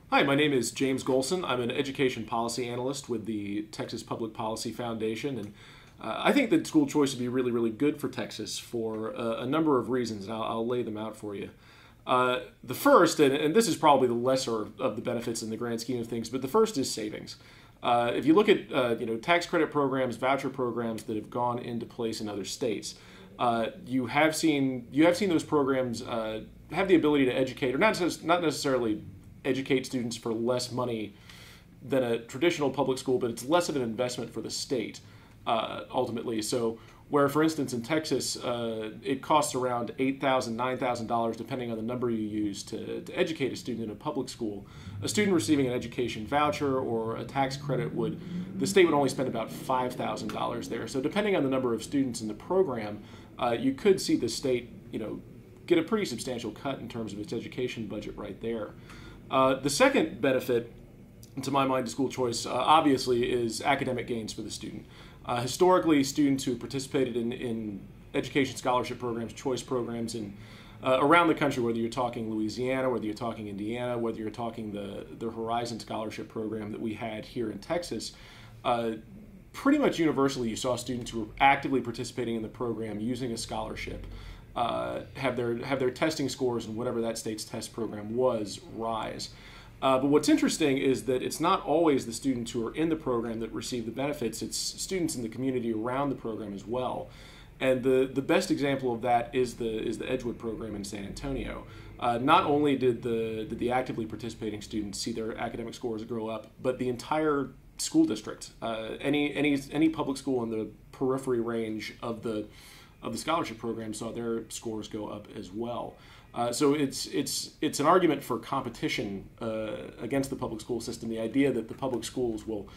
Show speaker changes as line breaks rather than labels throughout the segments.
Hi, my name is James Golson. I'm an education policy analyst with the Texas Public Policy Foundation, and I think that school choice would be really, really good for Texas for a number of reasons, and I'll lay them out for you. The first, and this is probably the lesser of the benefits in the grand scheme of things, but the first is savings. If you look at tax credit programs, voucher programs that have gone into place in other states, you have seen those programs have the ability to educate, or not necessarily educate students for less money than a traditional public school, but it's less of an investment for the state ultimately. So where, for instance, in Texas, it costs around $8,000, $9,000, depending on the number you use to educate a student in a public school. A student receiving an education voucher or a tax credit the state would only spend about $5,000 there. So depending on the number of students in the program, you could see the state, get a pretty substantial cut in terms of its education budget right there. The second benefit, to my mind, to school choice, obviously, is academic gains for the student. Historically, students who participated in education scholarship programs, choice programs around the country, whether you're talking Louisiana, whether you're talking Indiana, whether you're talking the Horizon Scholarship Program that we had here in Texas, pretty much universally you saw students who were actively participating in the program using a scholarship have their testing scores and whatever that state's test program was rise. But what's interesting is that it's not always the students who are in the program that receive the benefits. It's students in the community around the program as well. And the best example of that is the Edgewood program in San Antonio. Not only did the actively participating students see their academic scores grow up, but the entire school district, any public school in the periphery range of the scholarship program saw their scores go up as well. So it's an argument for competition against the public school system. The idea that the public schools will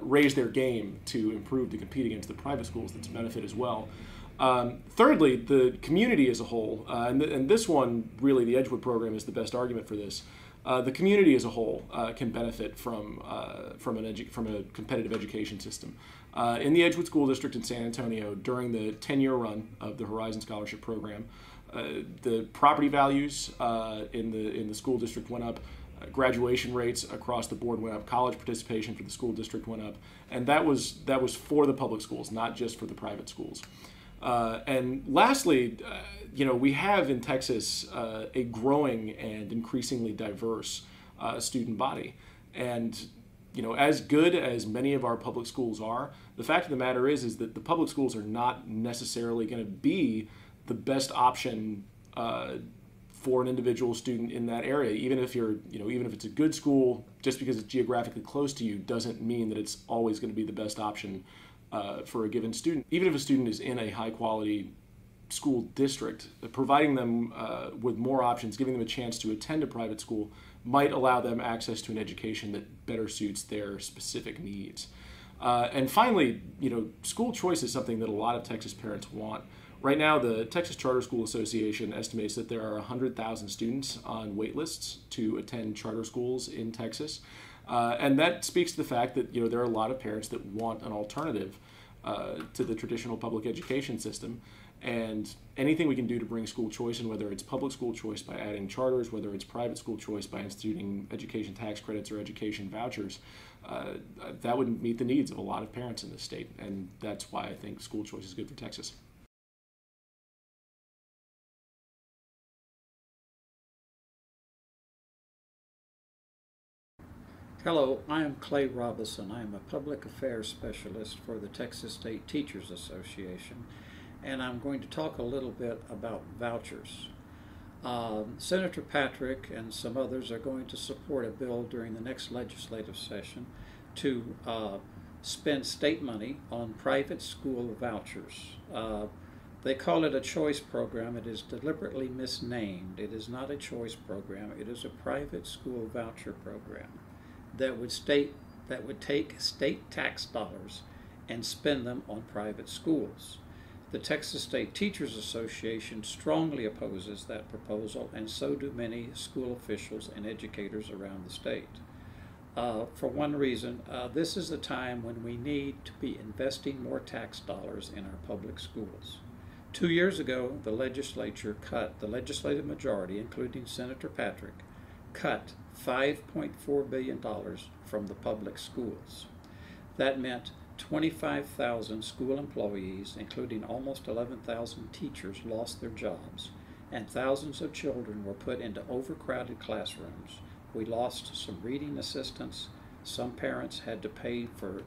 raise their game to improve to compete against the private schools, that's a benefit as well. Thirdly, the community as a whole, and this one really, the Edgewood program is the best argument for this. The community as a whole can benefit from a competitive education system. In the Edgewood School District in San Antonio, during the 10-year run of the Horizon Scholarship Program, the property values in the school district went up. Graduation rates across the board went up. College participation for the school district went up, and that was for the public schools, not just for the private schools. And lastly, we have in Texas a growing and increasingly diverse student body. And, as good as many of our public schools are, the fact of the matter is that the public schools are not necessarily going to be the best option for an individual student in that area. Even if it's a good school, just because it's geographically close to you doesn't mean that it's always going to be the best option for a given student. Even if a student is in a high-quality school district, providing them with more options, giving them a chance to attend a private school, might allow them access to an education that better suits their specific needs. And finally, school choice is something that a lot of Texas parents want. Right now, the Texas Charter School Association estimates that there are 100,000 students on wait lists to attend charter schools in Texas. And that speaks to the fact that there are a lot of parents that want an alternative to the traditional public education system. And anything we can do to bring school choice in, whether it's public school choice by adding charters, whether it's private school choice by instituting education tax credits or education vouchers, that would meet the needs of a lot of parents in this state. And that's why I think school choice is good for Texas.
Hello, I am Clay Robinson. I am a public affairs specialist for the Texas State Teachers Association, and I'm going to talk a little bit about vouchers. Senator Patrick and some others are going to support a bill during the next legislative session to spend state money on private school vouchers. They call it a choice program. It is deliberately misnamed. It is not a choice program. It is a private school voucher program that would take state tax dollars and spend them on private schools. The Texas State Teachers Association strongly opposes that proposal, and so do many school officials and educators around the state. For one reason, this is the time when we need to be investing more tax dollars in our public schools. 2 years ago, the legislature cut, the legislative majority, including Senator Patrick, cut $5.4 billion from the public schools. That meant 25,000 school employees, including almost 11,000 teachers, lost their jobs, and thousands of children were put into overcrowded classrooms. We lost some reading assistants. Some parents had to pay for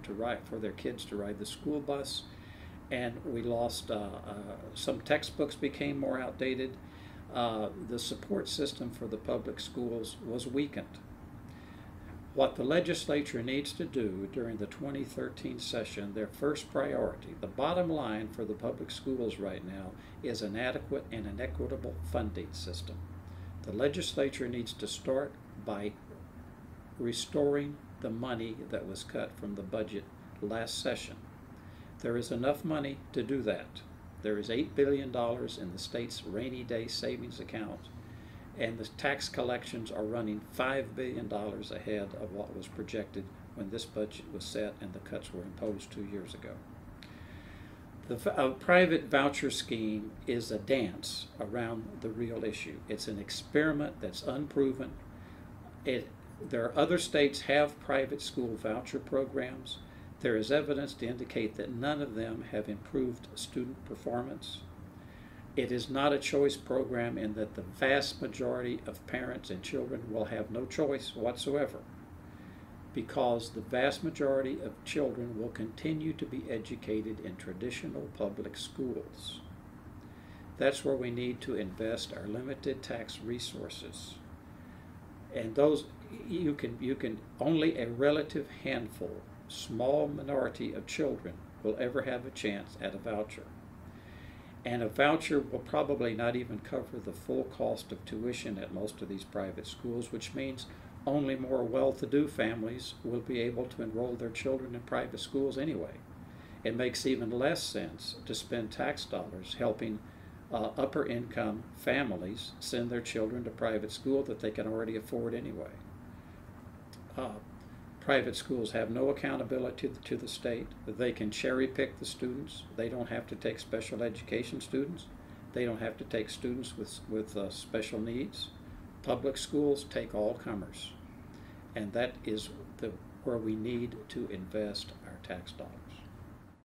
their kids to ride the school bus, and we lost some textbooks became more outdated. The support system for the public schools was weakened. What the legislature needs to do during the 2013 session, their first priority, the bottom line for the public schools right now, is an adequate and an equitable funding system. The legislature needs to start by restoring the money that was cut from the budget last session. There is enough money to do that. There is $8 billion in the state's rainy day savings account, and the tax collections are running $5 billion ahead of what was projected when this budget was set and the cuts were imposed 2 years ago. The private voucher scheme is a dance around the real issue. It's an experiment that's unproven. There are other states have private school voucher programs. There is evidence to indicate that none of them have improved student performance. It is not a choice program in that the vast majority of parents and children will have no choice whatsoever, because the vast majority of children will continue to be educated in traditional public schools. That's where we need to invest our limited tax resources. And those, you can only a relative handful, small minority of children will ever have a chance at a voucher. And a voucher will probably not even cover the full cost of tuition at most of these private schools, which means only more well-to-do families will be able to enroll their children in private schools anyway. It makes even less sense to spend tax dollars helping upper-income families send their children to private school that they can already afford anyway. Private schools have no accountability to the state. They can cherry pick the students. They don't have to take special education students. They don't have to take students with special needs. Public schools take all comers. And that is where we need to invest our tax dollars.